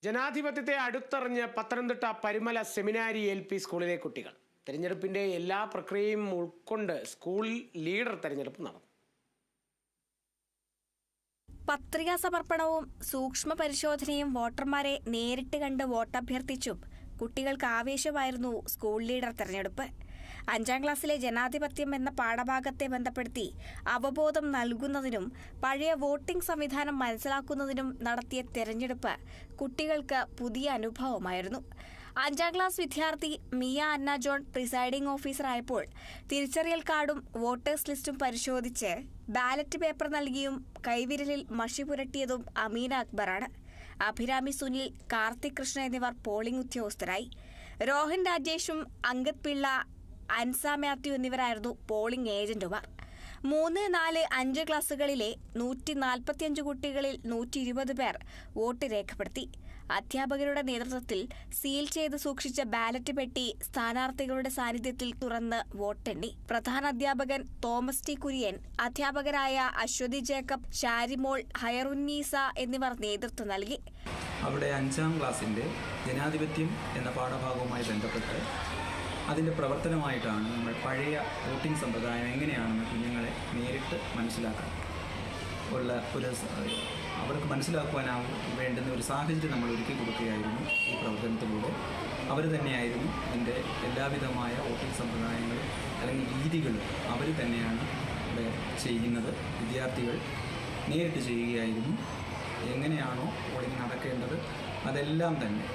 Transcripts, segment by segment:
ജനാധിപത്യത്തെ അടുത്തറിഞ്ഞ് പത്തനംതിട്ട പരുമല സെമിനാരി LP സ്കൂളിലെ കുട്ടികൾ തെരഞ്ഞെടുപ്പിന്റെ എല്ലാ പ്രക്രിയയും ഉൾക്കൊണ്ട് സ്കൂൾ ലീഡർ തെരഞ്ഞെടുപ്പ് നടന്നു. പത്രികാ സമർപ്പണവും സൂക്ഷ്മ പരിശോധനയും വോട്ടർമാരെ നേരിട്ട് കണ്ട് വോട്ടഭ്യർത്ഥിച്ചും കുട്ടികൾക്ക് ആവേശമായിരുന്നു സ്കൂൾ ലീഡർ തെരഞ്ഞെടുപ്പ്. 5ാം ക്ലാസ്സിലെ ജനാധിപത്യം എന്ന പാഠഭാഗത്തെ ബന്ധപ്പെടുത്തി അവബോധം നൽകുന്നതിനും പഴയ വോട്ടിംഗ് സംവിധാനം മനസ്സിലാക്കുന്നതിനും നടത്തിയ തെരഞ്ഞെടുപ്പ് കുട്ടികൾക്ക് പുതിയ അനുഭവമായിരുന്നു. 5ാം ക്ലാസ് വിദ്യാർത്ഥി മിയ അന്ന ജോൺ പ്രിസൈഡിംഗ് ഓഫീസറായപ്പോൾ തിരിച്ചറിയൽ കാർഡും വോട്ടേഴ്സ് ലിസ്റ്റും പരിശോധിച്ച് ബാലറ്റ് പേപ്പർ നൽകിയും കൈവിരലിൽ മഷി പുരട്ടിയതും അമീന അക്ബറാണ്. അഭിരാമി സുനിൽ, കാർത്തിക് കൃഷ്ണ എന്നിവർ പോളിംഗ് ഉദ്യോഗസ്ഥരായി. രോഹൻ രാജേഷും അങ്കത് പിള്ള, അൻസ മാത്യു എന്നിവരായിരുന്നു പോളിംഗ് ഏജന്റുമാർ. 3, 4, 5 ക്ലാസുകളിലെ 145 കുട്ടികളിൽ 120 പേർ വോട്ട് രേഖപ്പെടുത്തി. അധ്യാപകരുടെ നേതൃത്വത്തിൽ സീൽ ചെയ്ത് സൂക്ഷിച്ച ബാലറ്റ് പെട്ടി സ്ഥാനാർത്ഥികളുടെ സാന്നിധ്യത്തിൽ തുറന്ന് വോട്ടെണ്ണി. പ്രധാന അധ്യാപകൻ തോമസ് ടി കുര്യൻ, അധ്യാപകരായ അശ്വതി ജേക്കബ്, ഷാരിമോൾ, ഹയറുന്നീസ എന്നിവർ നേതൃത്വം നൽകി. അവിടെ 5ാം ക്ലാസിന്റെ ജനാധിപത്യം എന്ന പാഠഭാഗവുമായി ബന്ധപ്പെട്ട് അതിൻ്റെ പ്രവർത്തനമായിട്ടാണ് നമ്മൾ പഴയ വോട്ടിംഗ് സമ്പ്രദായം എങ്ങനെയാണെന്ന് കുഞ്ഞുങ്ങളെ നേരിട്ട് മനസ്സിലാക്കാൻ ഉള്ള അവർക്ക് മനസ്സിലാക്കുവാനാവും വേണ്ടുന്ന ഒരു സാഹചര്യം നമ്മൾ ഒരുക്കി കൊടുക്കുകയായിരുന്നു. ഈ പ്രവർത്തനത്തിലൂടെ അവർ തന്നെയായിരുന്നു ഇതിൻ്റെ എല്ലാവിധമായ വോട്ടിംഗ് സമ്പ്രദായങ്ങളും അല്ലെങ്കിൽ രീതികളും അവർ തന്നെയാണ് ഇവിടെ ചെയ്യുന്നത്. വിദ്യാർത്ഥികൾ നേരിട്ട് ചെയ്യുകയായിരുന്നു. എങ്ങനെയാണോ പോളിംഗ് നടക്കേണ്ടത് അതെല്ലാം തന്നെ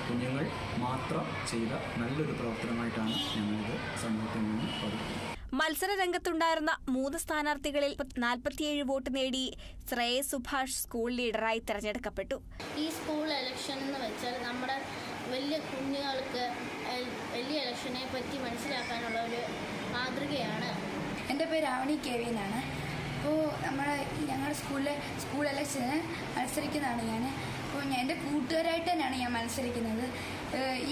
കുഞ്ഞുങ്ങൾ മാത്രം ചെയ്ത നല്ലൊരു പ്രവർത്തനമായിട്ടാണ് ഞങ്ങളിത് സമൂഹത്തിൽ നിന്ന് പഠിക്കുന്നത്. മത്സര രംഗത്തുണ്ടായിരുന്ന 3 സ്ഥാനാർത്ഥികളിൽ 47 വോട്ട് നേടി ശ്രേയസ് സുഭാഷ് സ്കൂൾ ലീഡറായി തെരഞ്ഞെടുക്കപ്പെട്ടു. ഈ സ്കൂൾ ഇലക്ഷൻ എന്ന് വെച്ചാൽ നമ്മുടെ വലിയ കുഞ്ഞുങ്ങൾക്ക് വലിയ ഇലക്ഷനെ പറ്റി മനസ്സിലാക്കാനുള്ള ഒരു മാതൃകയാണ്. എൻ്റെ പേര് രാവണി കെവിനാണ്. അപ്പോൾ ഞങ്ങളുടെ സ്കൂൾ ഇലക്ഷന് മത്സരിക്കുന്നതാണ് ഞാൻ. അപ്പോൾ എൻ്റെ കൂട്ടുകാരായിട്ട് തന്നെയാണ് ഞാൻ മത്സരിക്കുന്നത്.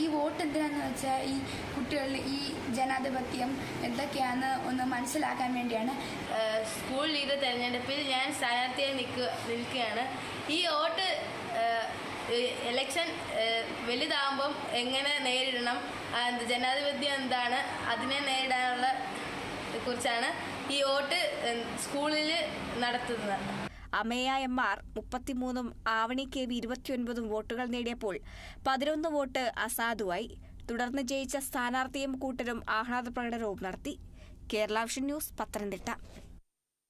ഈ വോട്ട് എന്തിനാണെന്ന് വെച്ചാൽ ഈ കുട്ടികളിൽ ഈ ജനാധിപത്യം എന്തൊക്കെയാണെന്ന് ഒന്ന് മനസ്സിലാക്കാൻ വേണ്ടിയാണ്. സ്കൂൾ ലീഡർ തെരഞ്ഞെടുപ്പിൽ ഞാൻ സ്ഥാനാർത്ഥിയായി നിൽക്കുകയാണ്. ഈ വോട്ട് ഇലക്ഷൻ വലുതാകുമ്പം എങ്ങനെ നേരിടണം, ജനാധിപത്യം എന്താണ്, അതിനെ നേരിടാനുള്ള കുറിച്ചാണ് ഈ വോട്ട് സ്കൂളിൽ നടത്തുന്നത്. അമേയ MR 33ഉം ആവണി KV 29ഉം വോട്ടുകൾ നേടിയപ്പോൾ 11 വോട്ട് അസാധുവായി. തുടർന്ന് ജയിച്ച സ്ഥാനാർത്ഥിയും കൂട്ടരും ആഹ്ലാദ പ്രകടനവും നടത്തി. Kerala vision news, Pathanamthitta.